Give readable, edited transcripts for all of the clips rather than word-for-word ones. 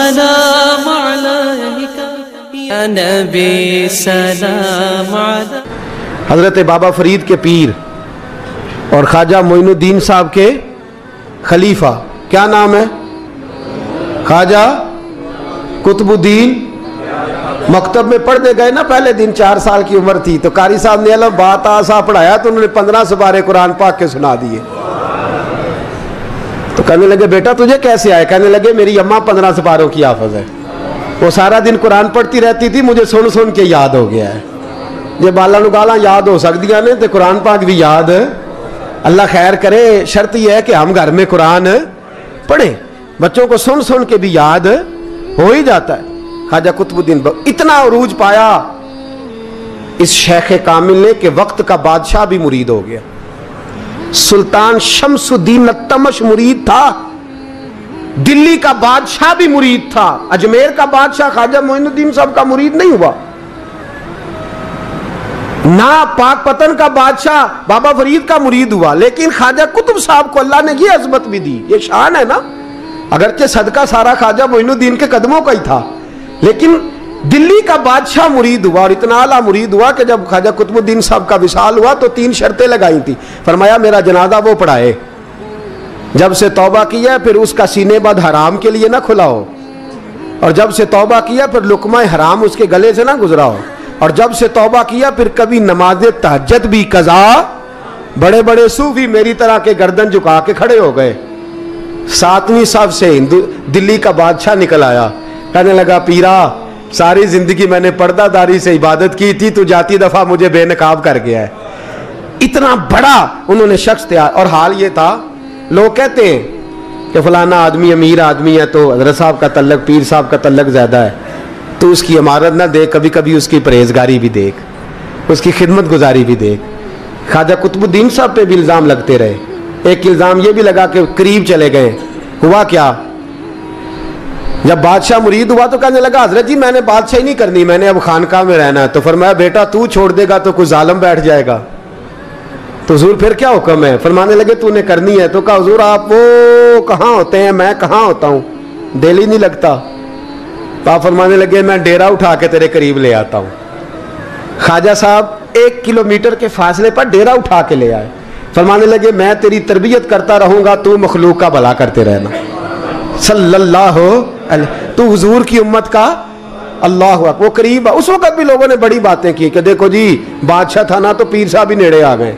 سلام علیکہ یا نبی سلام علیکہ. حضرت بابا فرید کے پیر اور خواجہ معین الدین صاحب کے خلیفہ کیا نام ہے؟ خواجہ قطب الدین. مکتب میں پڑھنے گئے نا پہلے دن، 4 سال کی عمر تھی، تو قاری صاحب نے الف با تا سا پڑھایا تو انہوں نے 15 سپارے قرآن پاک کے سنا دیے. تو کہنے لگے بیٹا تجھے کیسے آئے؟ کہنے لگے میری اماں 15 سپاروں کی حافظ ہے، وہ سارا دن قرآن پڑھتی رہتی تھی، مجھے سن سن کے یاد ہو گیا ہے. جب بالا نو گالاں یاد ہو سکدیاں نے تو قرآن پاک بھی یاد. اللہ خیر کرے، شرط یہ ہے کہ ہم گھر میں قرآن پڑھیں، بچوں کو سن سن کے بھی یاد ہو ہی جاتا ہے. خواجہ قطب الدین اتنا عروج پایا اس شیخ کامل نے کہ وقت کا بادشاہ بھی مرید ہو گیا. سلطان شمس الدین التمش مرید تھا، دلی کا بادشاہ بھی مرید تھا، اجمیر کا بادشاہ خواجہ معین الدین صاحب کا مرید نہیں ہوا. نہ پاک پتن کا بادشاہ بابا فرید کا مرید ہوا، لیکن خواجہ قطب صاحب کو اللہ نے یہ عظمت بھی دی. یہ شان ہے نا، اگرچہ صدقہ سارا خواجہ معین الدین کے قدموں کا ہی تھا، لیکن دلی کا بادشاہ مرید ہوا، اور اتنا اعلیٰ مرید ہوا کہ جب خواجہ قطب الدین صاحب کا وصال ہوا تو 3 شرطیں لگائی تھی. فرمایا میرا جنازہ وہ پڑھائے، جب سے توبہ کیا پھر اس کا سینے بد حرام کے لیے نہ کھلا ہو، اور جب سے توبہ کیا پھر لقمہ حرام اس کے گلے سے نہ گزرا ہو، اور جب سے توبہ کیا پھر کبھی نماز تہجد بھی قضا. بڑے بڑے صوفی میری طرح کے گردن جھکا کے کھڑے ہو گئے. 7ویں صف سے دلی کا بادشاہ نکل آیا، کہنے لگا پیرا ساری زندگی میں نے پردہ داری سے عبادت کی تھی، تو جاتی دفعہ مجھے بے نقاب کر گیا ہے. اتنا بڑا انہوں نے شخص تیار. اور حال یہ تھا، لوگ کہتے ہیں کہ فلانا آدمی امیر آدمی ہے تو حضرت صاحب کا تعلق، پیر صاحب کا تعلق زیادہ ہے، تو اس کی عمارت نہ دیکھ، کبھی کبھی اس کی پرہیزگاری بھی دیکھ، اس کی خدمت گزاری بھی دیکھ. خواجہ قطب الدین صاحب پہ بھی الزام لگتے رہے. ایک الزام یہ بھی لگا کہ قریب چلے گئے. ہوا کیا؟ جب بادشاہ مرید ہوا تو کہنے لگا حضرت جی میں نے بادشاہی نہیں کرنی، میں نے اب خانقاہ میں رہنا ہے. تو فرمایا بیٹا تو چھوڑ دے گا تو کوئی ظالم بیٹھ جائے گا. تو حضور پھر کیا حکم ہے؟ فرمانے لگے تو نے کرنی ہے. تو کہا حضور آپ وہ کہاں ہوتے ہیں، میں کہاں ہوتا ہوں، دل ہی نہیں لگتا. تو آپ فرمانے لگے میں ڈیرا اٹھا کے تیرے قریب لے آتا ہوں. خواجہ صاحب 1 کلومیٹر کے فاصلے پر ڈیرا اٹھا کے لے آئے. فرمانے لگے میں تیری تربیت کرتا رہوں گا، تو مخلوق کا بھلا کرتے رہنا. صلی اللہ علیہ، تو حضور کی امت کا اللہ اکبر. وہ قریب. اس وقت بھی لوگوں نے بڑی باتیں کی کہ دیکھو جی بادشاہ تھا نا تو پیر صاحب ہی نیڑے آ گئے.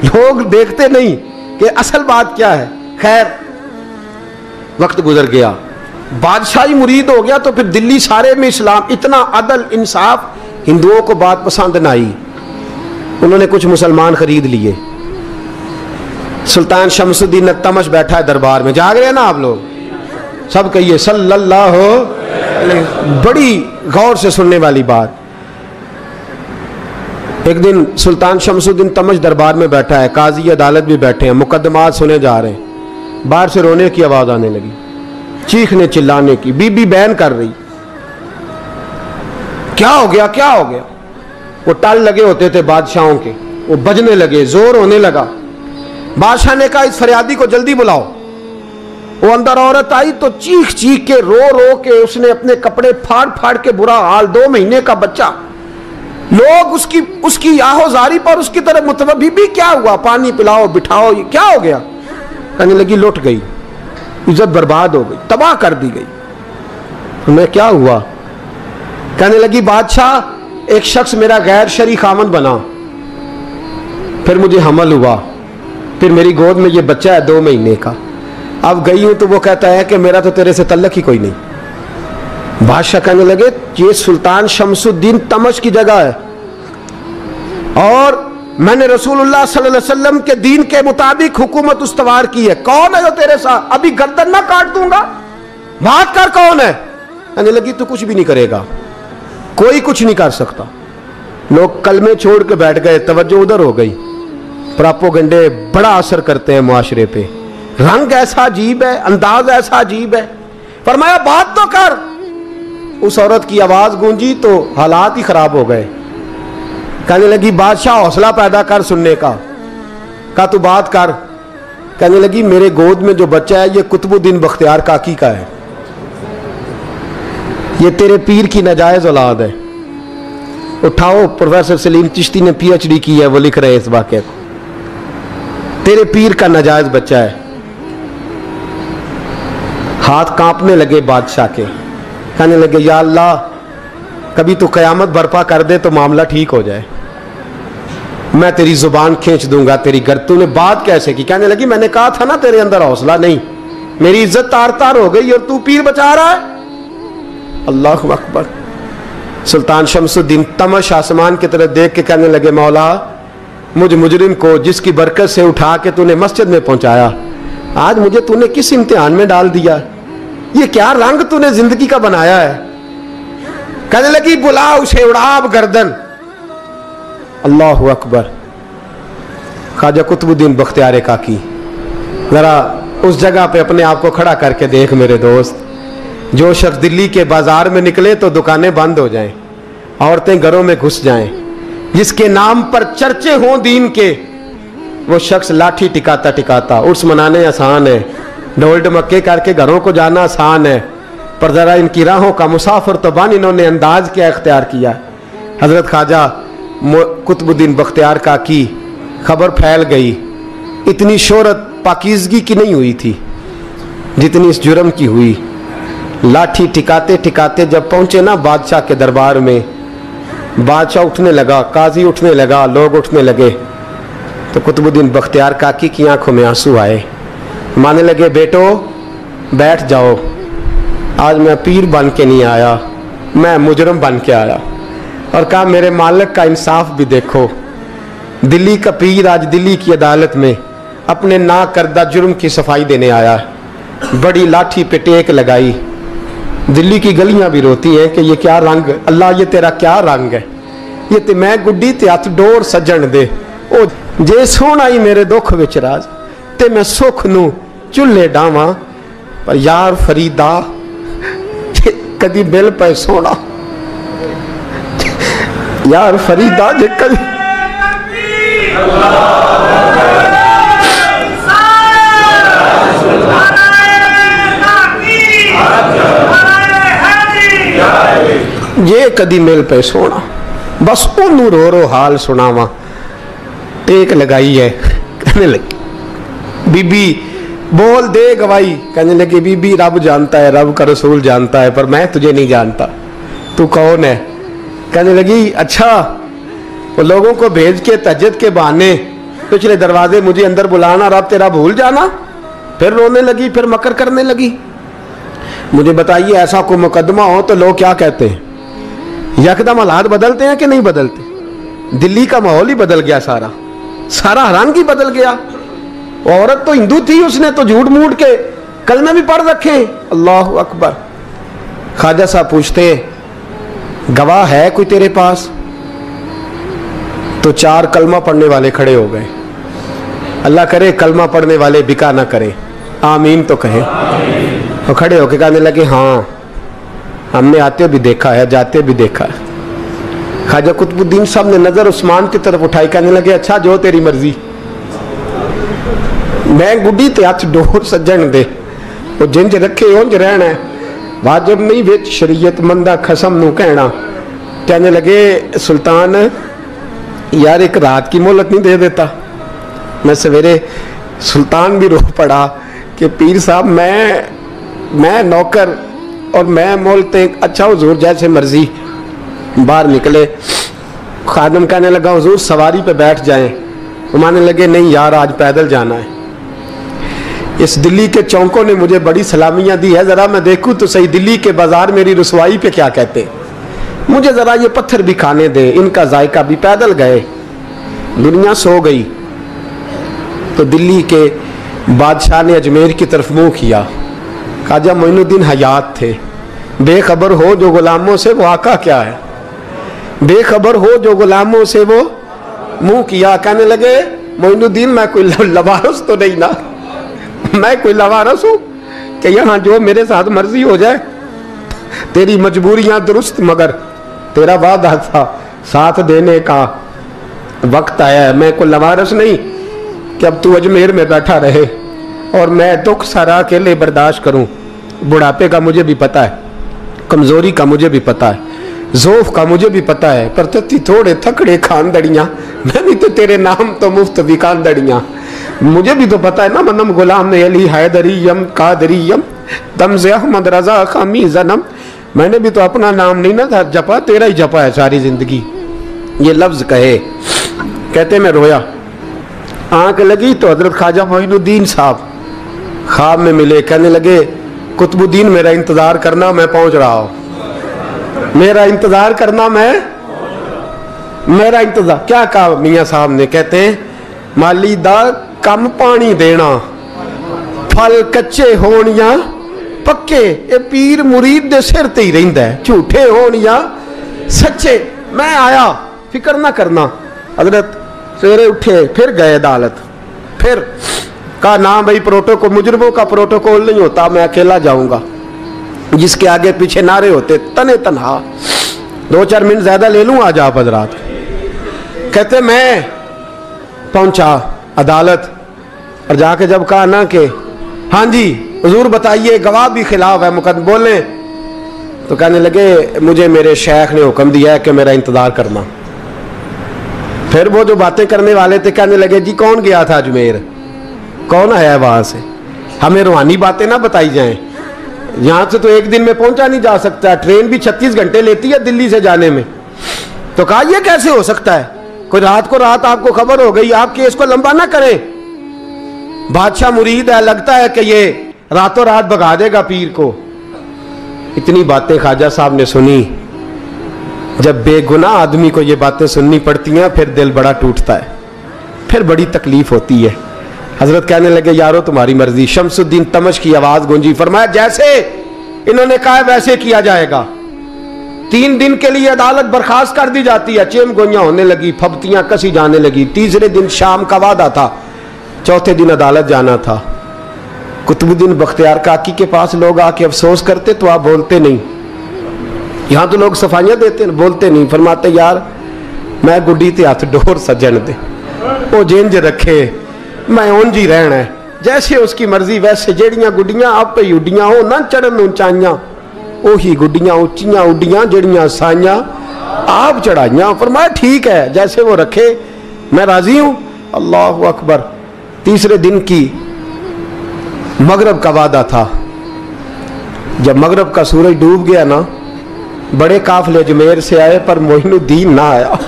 لوگ دیکھتے نہیں کہ اصل بات کیا ہے. خیر وقت گزر گیا، بادشاہی مرید ہو گیا، تو پھر دلی سارے میں اسلام، اتنا عدل انصاف. ہندوؤں کو بات پسند نہ آئی، انہوں نے کچھ مسلمان خرید لیے. سلطان شمس الدین التمش بیٹھا ہے دربار میں. جاگ رہے ہیں نا آپ لوگ؟ سب کہیے صلی اللہ علیہ. بڑی غور سے سننے والی بات. ایک دن سلطان شمس الدین تمش دربار میں بیٹھا ہے، قاضی عدالت بھی بیٹھے ہیں، مقدمات سنے جا رہے ہیں. باہر سے رونے کی آواز آنے لگی، چیخنے چلانے کی. بی بی بیان کر رہی. کیا ہو گیا کیا ہو گیا؟ وہ ٹال لگے ہوتے تھے بادشاہوں کے، وہ بجنے لگے، زور ہونے لگا. بادشاہ نے کہا اس فریادی کو جلدی بلاؤ. وہ اندر عورت آئی تو چیخ چیخ کے رو رو کے اس نے اپنے کپڑے پھاڑ پھاڑ کے، برا حال، 2 مہینے کا بچہ. لوگ اس کی آہو زاری پر اس کی طرف متوجہ. بھی کیا ہوا؟ پانی پلاؤ بٹھاؤ. یہ کیا ہو گیا؟ کہنے لگی لٹ گئی، عزت برباد ہو گئی، تباہ کر دی گئی. میں کیا ہوا؟ کہنے لگی بادشاہ ایک شخص میرا غیر شرعی خامند بنا، پھر مجھے حمل ہوا، پھر میری گود میں یہ بچہ ہے 2 مہینے کا. اب گئی ہوں تو وہ کہتا ہے کہ میرا تو تیرے سے تعلق ہی کوئی نہیں. بادشاہ کہنے لگے یہ سلطان شمس الدین تمش کی جگہ ہے، اور میں نے رسول اللہ صلی اللہ علیہ وسلم کے دین کے مطابق حکومت استوار کی ہے. کون ہے جو تیرے ساتھ؟ ابھی گردن نہ کاٹ دوں گا، بات کر کون ہے. کہنے لگی تو کچھ بھی نہیں کرے گا، کوئی کچھ نہیں کر سکتا. لوگ کلمے چھوڑ کے بیٹھ گئے، توجہ ادھر ہو گئی. پراپوگنڈے بڑا اثر کرتے ہیں معاشرے پہ. رنگ ایسا عجیب ہے، انداز ایسا عجیب ہے. فرمایا بات تو کر. اس عورت کی آواز گونجی تو حالات ہی خراب ہو گئے. کہنے لگی بادشاہ حوصلہ پیدا کر سننے کا. کہا تو بات کر. کہنے لگی میرے گود میں جو بچہ ہے یہ قطب الدین بختیار کاکی کا ہے. یہ تیرے پیر کی ناجائز اولاد ہے. اٹھاؤ, پروفیسر سلیم چشتی نے PhD کی ہے, وہ لکھ رہے اس واقعے کو. تیرے پیر کا ناجائز بچہ ہے. ہاتھ کانپنے لگے بادشاہ کے, کہنے لگے یا اللہ کبھی تو قیامت برپا کر دے تو معاملہ ٹھیک ہو جائے, میں تیری زبان کھینچ دوں گا تیری تو نے بات کیسے کی؟ کہنے لگی میں نے کہا تھا نا تیرے اندر حوصلہ نہیں, میری عزت تار تار ہو گئی اور تو پیر بچا رہا ہے. اللہ اکبر. سلطان شمس الدین تمش آسمان کی طرف دیکھ کے کہنے لگے مولا مجھ مجرم کو جس کی برکت سے اٹھا کے تو نے مسجد میں پہنچایا, آج مجھے تو نے کس امتحان میں ڈال دیا؟ یہ کیا رنگ تو نے زندگی کا بنایا ہے؟ کہنے لگی بلا اسے, اڑا اب گردن. اللہ اکبر. خواجہ قطب الدین بختیار کاکی, ذرا اس جگہ پہ اپنے آپ کو کھڑا کر کے دیکھ میرے دوست. جو شخص دلی کے بازار میں نکلے تو دکانیں بند ہو جائیں, عورتیں گھروں میں گھس جائیں, جس کے نام پر چرچے ہوں دین کے, وہ شخص لاٹھی ٹکاتا ٹکاتا. عرس منانے آسان ہے, ڈھول ڈمکے کر کے گھروں کو جانا آسان ہے, پر ذرا ان کی راہوں کا مسافر تو بن انہوں نے انداز کیا اختیار کیا. حضرت خواجہ قطب الدین بختیار کاکی خبر پھیل گئی. اتنی شہرت پاکیزگی کی نہیں ہوئی تھی جتنی اس جرم کی ہوئی. لاٹھی ٹکاتے ٹکاتے جب پہنچے نا بادشاہ کے دربار میں, بادشاہ اٹھنے لگا, قاضی اٹھنے لگا, لوگ اٹھنے لگے, تو قطب الدین بختیار کاکی کی آنکھوں میں آنسو آئے. مانے لگے بیٹو بیٹھ جاؤ, آج میں پیر بن کے نہیں آیا, میں مجرم بن کے آیا. اور کہا میرے مالک کا انصاف بھی دیکھو. دلی کا پیر آج دلی کی عدالت میں اپنے نا کردہ جرم کی صفائی دینے آیا. بڑی لاٹھی پہ ٹیک لگائی. دلی کی گلیاں بھی روتی ہیں کہ یہ کیا رنگ, اللہ یہ تیرا کیا رنگ ہے, یہ تے میں گڈی تے ہاتھ ڈور سجن دے, او جے سونا ہی میرے دکھ وچ راز, تے میں سکھ نو چلے ڈاواں, پر یار فریدا کدی بل پہ سونا, یار فریدا جے کدی یہ کدی مل پہ سونا, بس انہوں رو رو حال سناواں. ٹیک لگائی ہے, کہنے لگی بی بی بول دے گواہی. کہنے لگی بی بی رب جانتا ہے, رب کا رسول جانتا ہے, پر میں تجھے نہیں جانتا, تو کون ہے؟ کہنے لگی اچھا وہ لوگوں کو بھیج کے تہجد کے بہانے پچھلے دروازے مجھے اندر بلانا, رب تیرا بھول جانا. پھر رونے لگی, پھر مکر کرنے لگی. مجھے بتائیے ایسا کوئی مقدمہ ہو تو لوگ کیا کہتے ہیں؟ یکدم حالات بدلتے ہیں کہ نہیں بدلتے؟ دلی کا ماحول ہی بدل گیا, سارا حرام کی بدل گیا. وہ عورت تو ہندو تھی, اس نے تو جھوٹ موٹ کے کلمے بھی پڑھ رکھے. اللہ اکبر. خواجہ صاحب پوچھتے گواہ ہے کوئی تیرے پاس؟ تو 4 کلمہ پڑھنے والے کھڑے ہو گئے. اللہ کرے کلمہ پڑھنے والے بکا نہ کریں, آمین تو کہیں. وہ کھڑے ہو کے کہنے لگے ہاں ہم نے آتے بھی دیکھا ہے, جاتے بھی دیکھا ہے. خواجہ قطب الدین صاحب نے نظر عثمان کی طرف اٹھائی, کہنے لگے اچھا جو تیری مرضی, میں گڈی تے ہاتھ ڈور سجن دے, وہ جنج رکھے اونج رہنا ہے, واجب نہیں وچ شریعت مندہ قسم نو کہنا. کہنے لگے سلطان یار ایک رات کی مہلت نہیں دے دیتا؟ میں سویرے سلطان بھی رو پڑا کہ پیر صاحب میں نوکر اور میں مولتے. اچھا حضور جیسے مرضی. باہر نکلے, خادم کہنے لگا حضور سواری پہ بیٹھ جائیں. مانے لگے نہیں یار آج پیدل جانا ہے. اس دلی کے چونکوں نے مجھے بڑی سلامیاں دی ہے, ذرا میں دیکھوں تو صحیح دلی کے بازار میری رسوائی پہ کیا کہتے, مجھے ذرا یہ پتھر بھی کھانے دے. ان کا ذائقہ بھی. پیدل گئے, دنیا سو گئی تو دلی کے بادشاہ نے اجمیر کی طرف منہ کیا. خواجہ معین الدین حیات تھے. بے خبر ہو جو غلاموں سے وہ آقا کیا ہے, بے خبر ہو جو غلاموں سے وہ منہ کیا. کہنے لگے معین الدین میں کوئی لوارث تو نہیں نا, میں کوئی لوارث ہوں کہ یہاں جو میرے ساتھ مرضی ہو جائے؟ تیری مجبوریاں درست, مگر تیرا وعدہ تھا ساتھ دینے کا, وقت آیا ہے. میں کوئی لوارث نہیں کہ اب تو اجمیر میں بیٹھا رہے اور میں دکھ سارا اکیلے برداشت کروں. بڑھاپے کا مجھے بھی پتہ ہے. कमजोरी का मुझे भी पता है, ज़ौफ़ का मुझे भी पता है, पर तत्ती थोड़े थकड़े खानदड़ियाँ, मैं भी तो तेरे नाम तो मुफ्त भी खानदड़ियाँ। मुझे भी तो पता है ना, मनम गुलाम ने अली हैदरियम कादरियम तमज़े अहमद रज़ा खामी ज़नम। मैंने भी तो अपना नाम नहीं ना था जपा, तेरा ही जपा है सारी ज़िंदगी। ये लफ्ज़ कहे, कहते मैं रोया, आँख लगी तो हज़रत ख्वाजा मोइनुद्दीन साहब ख्वाब में मिले, कहने लगे कुतुबुद्दीन मेरा इंतज़ार करना, मैं पहुँच रहा हूँ, मेरा इंतज़ार करना, मेरा इंतज़ार। क्या कहा मियाँ साहब ने, कहते हैं माली दा कम पानी देना, फल कच्चे होण या पक्के, ये पीर मुरीद दे सिर ते ही रहिंदा है, झूठे होण या सच्चे। मैं आया, फिक्र ना करना। हज़रत सवेरे उठे, फिर गए अदालत, फिर कहा ना भाई प्रोटोकॉल, मुजरिमों का प्रोटोकॉल नहीं होता, मैं अकेला जाऊंगा। जिसके आगे पीछे नारे होते तने तनहा, 2-4 मिनट ज्यादा ले लूं आज आप हजरात। कहते मैं पहुंचा अदालत और जाके जब कहा ना कि हाँ जी हुजूर बताइए, गवाह भी खिलाफ है, मुकदमे बोले, तो कहने लगे मुझे मेरे शेख ने हुक्म दिया है कि मेरा इंतजार करना। फिर वो जो बातें करने वाले थे कहने लगे जी कौन गया था अजमेर, कौन आया है वहां से, हमें रूहानी बातें ना बताई जाएं, यहाँ से तो एक दिन में पहुंचा नहीं जा सकता, ट्रेन भी 36 घंटे लेती है दिल्ली से जाने में। तो कहा यह कैसे हो सकता है, कोई रात को रात आपको खबर हो गई, आप केस को लंबा ना करें, बादशाह मुरीद है, लगता है कि ये रातों रात भगा देगा पीर को। इतनी बातें ख्वाजा साहब ने सुनी। जब बेगुनाह आदमी को ये बातें सुननी पड़ती हैं फिर दिल बड़ा टूटता है, फिर बड़ी तकलीफ होती है। हजरत कहने लगे यारो तुम्हारी मर्जी। शमसुद्दीन तमश की आवाज गूंजी, फरमाया जैसे इन्होंने कहा वैसे किया जाएगा। 3 दिन के लिए अदालत बर्खास्त कर दी जाती है। चेम गोइयां होने लगी, फबतियां कसी जाने लगी। तीसरे दिन शाम का वादा था, चौथे दिन अदालत जाना था। कुतुबुद्दीन बख्तियार काकी के पास लोग आके अफसोस करते तो आप बोलते नहीं, यहां तो लोग सफाइयां देते बोलते नहीं। फरमाते यार मैं गुड्डी ते हथ डोर सजन दे, वो जिंज रखे मैं उंज ही रहना है, जैसे उसकी मर्जी वैसे। जेड़ियां गुड्डियां आप पे उड्डियां हो ना चढ़न ऊंचाइयां, ओही गुड्डियां उच्चियां उड्डियां जेड़ियां साइयां आप चढ़ाइयां। फरमाया ठीक है जैसे वो रखे मैं राजी हूं। अल्लाह अकबर। तीसरे दिन की मगरब का वादा था। जब मगरब का सूरज डूब गया ना, बड़े काफले अजमेर से आए पर मोइनुद्दीन ना आया।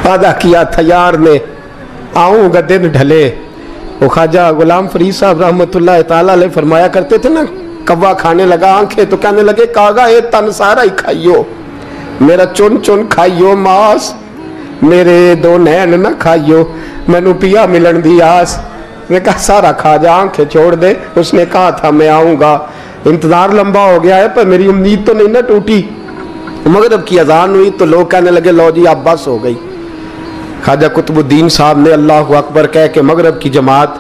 वादा किया था यार ने आऊंगा दिन ढले। वो ख्वाजा गुलाम फरीद साहब रहमतुल्लाह ताला अलैह फरमाया करते थे ना, कव्वा खाने लगा आंखें तो कहने लगे कागा ये तन सारा ही खाइयो, मेरा चुन चुन खाइयो मांस, मेरे 2 नैन ना खाइयो, मैनू पिया मिलन दी आस। मैं कहा सारा खा जा, आंखें छोड़ दे। उसने कहा था मैं आऊंगा, इंतजार लंबा हो गया है पर मेरी उम्मीद तो नहीं ना टूटी। मगरिब की अजान हुई तो लोग कहने लगे लो जी अब बस हो गई। ख्वाजा कुतुबुद्दीन साहब ने अल्लाह अकबर कह के मगरिब की जमात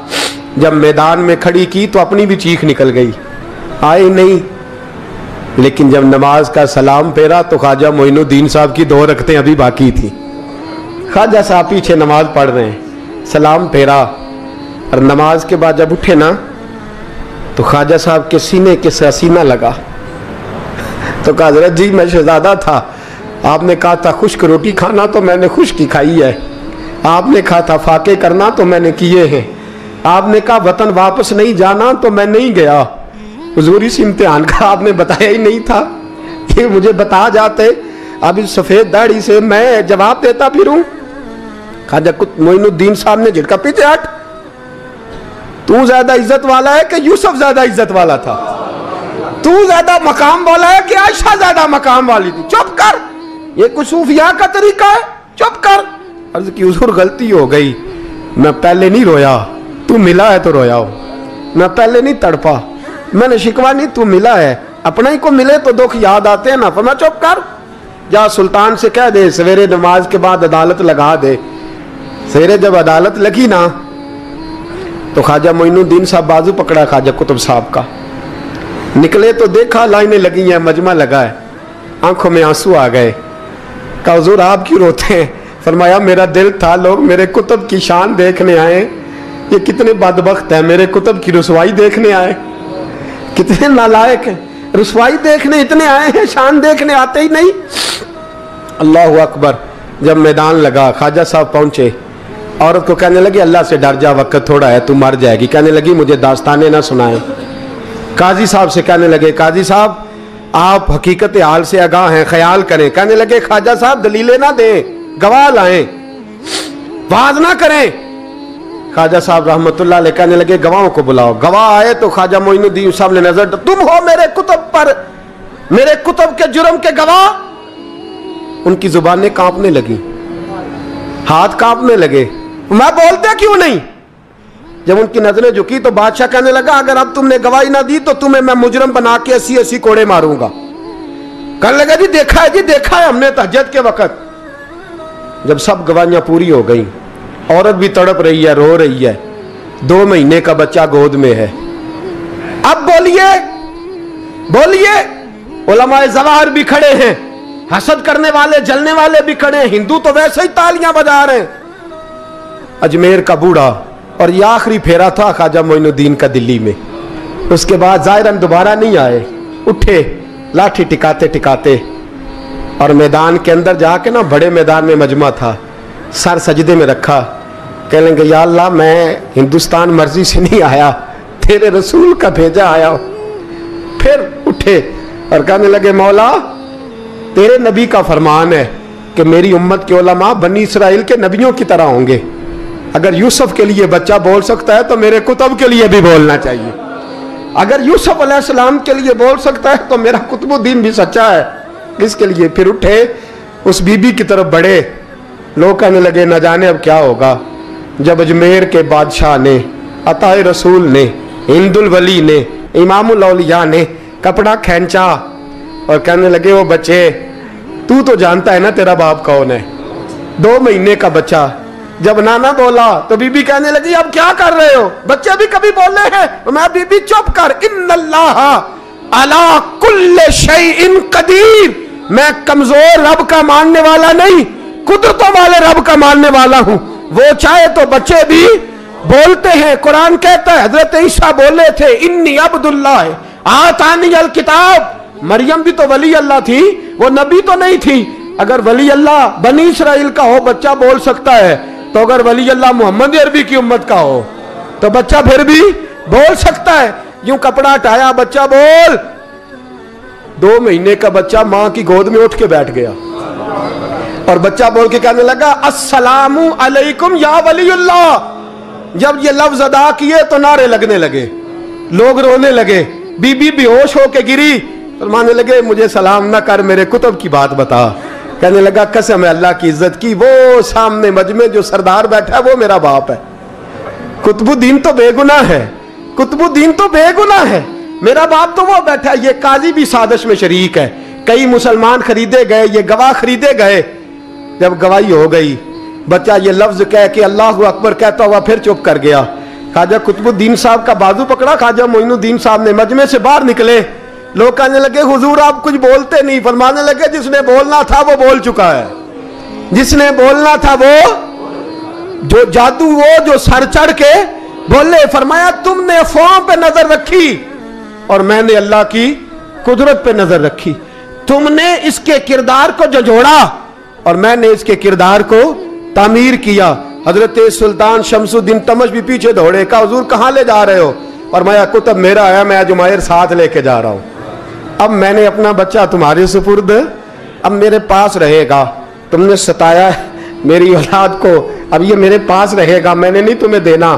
जब मैदान में खड़ी की तो अपनी भी चीख निकल गई, आए नहीं। लेकिन जब नमाज का सलाम फेरा तो ख्वाजा मोइनुद्दीन साहब की 2 रकतें अभी बाकी थी। ख्वाजा साहब पीछे नमाज पढ़ रहे हैं, सलाम फेरा और नमाज के बाद जब उठे ना तो ख्वाजा साहब के सीने के सीना लगा। तो कहा हज़रत जी मैं शहजादा था, आपने कहा था खुश्क रोटी खाना तो मैंने खुश्क ही खाई है, आपने कहा था फाके करना तो मैंने किए हैं, आपने कहा वतन वापस नहीं जाना तो मैं नहीं गया। हुजूर इस इम्तिहान का आपने बताया ही नहीं था, ये मुझे बता जाते अब इस सफेद दाढ़ी से मैं जवाब देता फिरूं। ख्वाजा मोइनुद्दीन साहब ने झटका, पीछे हट, तू ज्यादा इज्जत वाला है कि यूसुफ ज्यादा इज्जत वाला था? तू ज्यादा मकाम वाला है कि आयशा ज्यादा मकाम वाली थी? चुप कर, ये कुछ सूफिया का तरीका है, चुप कर। अर्ज की हुजूर गलती हो गई, मैं पहले नहीं रोया, तू मिला है तो रोया हो, मैं पहले नहीं तड़पा, मैंने शिकवा नहीं, तू मिला है। अपना ही को मिले तो दुख याद आते हैं ना। फरमाया चुप कर, जा सुल्तान से कह दे सवेरे नमाज के बाद अदालत लगा दे। सवेरे जब अदालत लगी ना तो ख्वाजा मोइनुद्दीन साहब बाजू पकड़ा ख्वाजा कुतुब साहब का, निकले तो देखा लाइनें लगी हैं, मजमा लगा है, आंखों में आंसू आ गए। कहा हुजूर आप क्यों रोते हैं? फरमाया मेरा दिल था लोग मेरे कुतुब की शान देखने आए, ये कितने बदबख्त हैं, मेरे कुतुब की रुसवाई देखने आए, कितने नालायक हैं। रसवाई देखने इतने आए हैं, शान देखने आते ही नहीं। अल्लाह अकबर। जब मैदान लगा, ख्वाजा साहब पहुंचे, औरत को कहने लगी अल्लाह से डर जा, वक्त थोड़ा है, तू मर जाएगी। कहने लगी मुझे दास्ताने ना सुनाए। काजी साहब से कहने लगे काजी साहब आप हकीकत हाल से आगाह हैं, ख्याल करें। कहने लगे ख्वाजा साहब दलीलें ना दें, गवाह लाएं, वाज ना करें। ख्वाजा साहब रहमतुल्लाह अलैह कहने लगे गवाहों को बुलाओ। गवाह आए तो ख्वाजा मोइनुद्दीन साहब ने नजर, तुम हो मेरे कुतुब पर, मेरे कुतुब के जुर्म के गवाह। उनकी जुबानें कांपने लगी, हाथ कांपने लगे, मैं बोलते क्यों नहीं। जब उनकी नजरें झुकी तो बादशाह कहने लगा अगर अब तुमने गवाही ना दी तो तुम्हें मैं मुजरम बना के 80-80 कोड़े मारूंगा। कहने लगा जी देखा है, जी देखा है हमने तहज्जुद के वक्त। जब सब गवाहियां पूरी हो गई, औरत भी तड़प रही है, रो रही है, 2 महीने का बच्चा गोद में है। अब बोलिए बोलिए, उलमाए ज़वाहिर भी खड़े हैं, हसद करने वाले जलने वाले भी खड़े हैं, हिंदू तो वैसे ही तालियां बजा रहे हैं। अजमेर का बूढ़ा, और ये आखिरी फेरा था ख्वाजा मोइनुद्दीन का दिल्ली में। उसके बाद ज़ाहिरन दोबारा नहीं आए, उठे लाठी टिकाते टिकाते और मैदान के अंदर जाके ना, बड़े मैदान में मजमा था, सर सजदे में रखा। कहने लगे या अल्लाह मैं हिंदुस्तान मर्जी से नहीं आया, तेरे रसूल का भेजा आया हूं। फिर उठे और कहने लगे मौला तेरे नबी का फरमान है कि मेरी उम्मत के उलमा बनी इसराइल के नबियों की तरह होंगे। अगर यूसुफ के लिए बच्चा बोल सकता है तो मेरे कुतुब के लिए भी बोलना चाहिए। अगर यूसुफ अलैहिस्सलाम के लिए बोल सकता है तो मेरा कुतुबुद्दीन भी सच्चा है। इसके लिए फिर उठे, उस बीबी की तरफ बढ़े। लोग कहने लगे न जाने अब क्या होगा। जब अजमेर के बादशाह ने, अताए रसूल ने, हिंदुल वली ने, इमामुल औलिया ने कपड़ा खींचा और कहने लगे वो बच्चे तू तो जानता है ना तेरा बाप कौन है। 2 महीने का बच्चा। जब नाना बोला तो बीबी कहने लगी अब क्या कर रहे हो, बच्चे भी कभी बोल रहे हैं। मैं बीबी चुप कर, इन्नल्लाह अला कुल्ले शैइन कदीर, मैं कमजोर रब का मानने वाला नहीं, कुदरतों वाले रब का मानने वाला हूं। वो चाहे तो बच्चे भी बोलते हैं। कुरान कहता है हजरत ईसा बोले थे इन्नी अब्दुल्लाह आतानी अल किताब। मरियम भी तो वली अल्लाह थी, वो नबी तो नहीं थी। अगर वली अल्लाह बनी इसराइल का हो बच्चा बोल सकता है, तो अगर वली अल्लाह मोहम्मद अरबी की उम्मत का हो तो बच्चा फिर भी बोल सकता है। यूं कपड़ा हटाया, बच्चा बोल। 2 महीने का बच्चा मां की गोद में उठ के बैठ गया और बच्चा बोल के कहने लगा अस्सलामु अलैकुम या वलीउल्लाह। जब ये लफ्ज अदा किए तो नारे लगने लगे, लोग रोने लगे। बीबी बेहोश होके गिरी, फरमाने लगे मुझे सलाम ना कर, मेरे कुतुब की बात बता। कहने लगा कसम है अल्लाह की इज्जत की, वो सामने मजमे जो सरदार बैठा है वो मेरा बाप है। कुतुबुद्दीन तो बेगुनाह है, कुतुबुद्दीन तो बेगुनाह है, मेरा बाप तो वो बैठा है। ये काजी भी साजिश में शरीक है। कई मुसलमान खरीदे गए, ये गवाह खरीदे गए। जब गवाही हो गई, बच्चा ये लफ्ज कह के अल्लाह अकबर कहता हुआ फिर चुप कर गया। ख्वाजा कुतुबुद्दीन साहब का बाजू पकड़ा, ख्वाजा मोइनुद्दीन साहब ने मजमे से बाहर निकले। लोग कहने लगे हुजूर आप कुछ बोलते नहीं। फरमाने लगे जिसने बोलना था वो बोल चुका है, जिसने बोलना था वो, जो जादू वो जो सर चढ़ के बोले। फरमाया तुमने अफवाहों पे नजर रखी और मैंने अल्लाह की कुदरत पे नजर रखी। तुमने इसके किरदार को झंझोड़ा और मैंने इसके किरदार को तामीर किया। हजरत सुल्तान शमसुद्दीन तमश भी पीछे दौड़े, कहा हुजूर कहां ले जा रहे हो। और मैं कुतुब मेरा आया, मैं जुमैर साथ लेके जा रहा हूं। अब मैंने अपना बच्चा तुम्हारे सुपुर्द, अब मेरे पास रहेगा। तुमने सताया मेरी औलाद को, अब ये मेरे पास रहेगा, मैंने नहीं तुम्हें देना।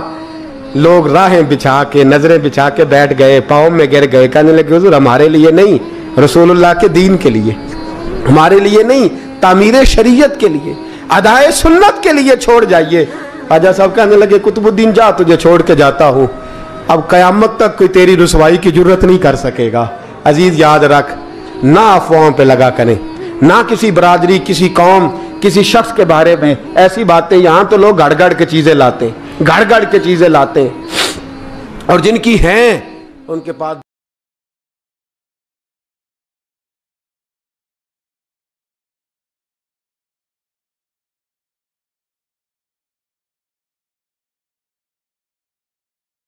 लोग राहें बिछा के, नजरें बिछा के बैठ गए, पाँव में गिर गए। कहने लगे हुजूर हमारे लिए नहीं, रसूलुल्लाह के दीन के लिए, हमारे लिए नहीं, तामीर शरीयत के लिए, अदाए सुन्नत के लिए छोड़ जाइए। ख्वाजा साहब कहने लगे कुतुबुद्दीन जा, तुझे छोड़ के जाता हूं, अब कयामत तक कोई तेरी रुसवाई की जरूरत नहीं कर सकेगा। अजीज याद रख, ना अफवाहों पे लगा करें, ना किसी बरादरी, किसी कौम, किसी शख्स के बारे में ऐसी बातें। यहां तो लोग गड़ के चीजें लाते, गड़ के चीजें लाते, और जिनकी हैं उनके पास